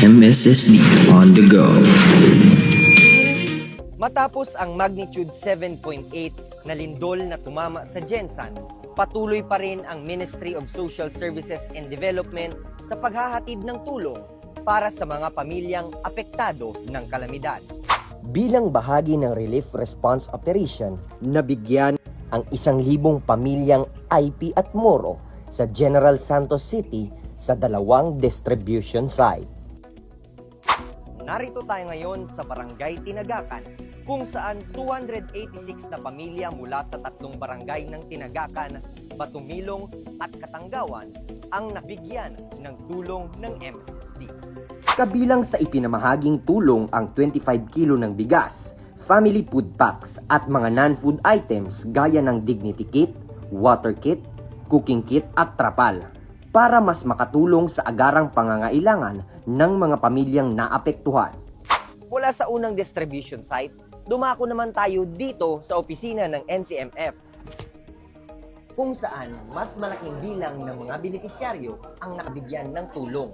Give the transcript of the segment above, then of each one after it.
MSSD on the go. Matapos ang magnitude 7.8 na lindol na tumama sa Jensan, patuloy pa rin ang Ministry of Social Services and Development sa paghahatid ng tulong para sa mga pamilyang apektado ng kalamidad. Bilang bahagi ng Relief Response Operation, nabigyan ang 1,000 pamilyang IP at Moro sa General Santos City sa 2 distribution site. Narito tayo ngayon sa Barangay Tinagakan, kung saan 286 na pamilya mula sa 3 barangay ng Tinagakan, Batumilong at Katanggawan ang nabigyan ng tulong ng MSSD. Kabilang sa ipinamahaging tulong ang 25 kilo ng bigas, family food packs at mga non-food items gaya ng dignity kit, water kit, cooking kit at trapal para mas makatulong sa agarang pangangailangan ng mga pamilyang naapektuhan. Mula sa unang distribution site, dumako naman tayo dito sa opisina ng NCMF, kung saan mas malaking bilang ng mga benepisyaryo ang nakabigyan ng tulong.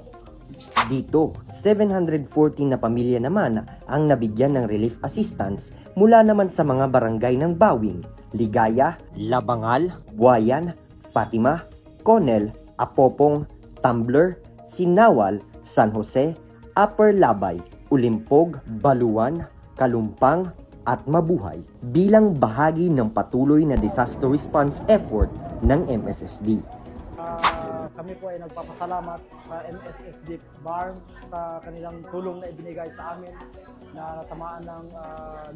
Dito, 714 na pamilya naman ang nabigyan ng relief assistance mula naman sa mga barangay ng Bawing, Ligaya, Labangal, Buayan, Fatima, Conel, Apopong, Tumbler, Sinawal, San Jose, Upper Labay, Ulimpog, Baluan, Kalumpang, at Mabuhay bilang bahagi ng patuloy na disaster response effort ng MSSD. Kami po ay nagpapasalamat sa MSSD BARM sa kanilang tulong na ibinigay sa amin na natamaan ng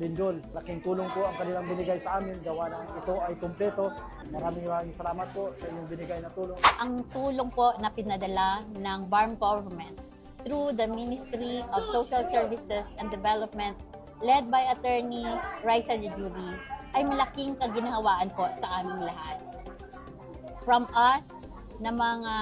lindol. Laking tulong po ang kanilang binigay sa amin, gawa ng ito ay kumpleto. Maraming salamat po sa inyong binigay na tulong. Ang tulong po na pinadala ng BARM government through the Ministry of Social Services and Development led by Attorney Raisa Jejuri ay malaking kaginhawaan po sa aming lahat. From us, na mga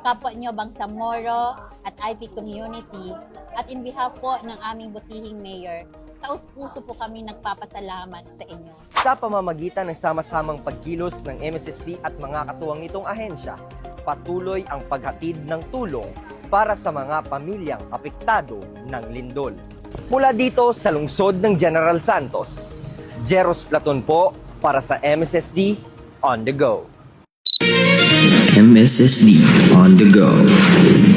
kapwa nyo Bangsamoro at IP community at in behalf po ng aming butihing mayor, taus-puso po kami nagpapasalamat sa inyo. Sa pamamagitan ng sama-samang pagkilos ng MSSD at mga katuwang nitong ahensya, patuloy ang paghatid ng tulong para sa mga pamilyang apektado ng lindol. Mula dito sa lungsod ng General Santos, Jeros Platon po para sa MSSD On The Go. MSSD on the go.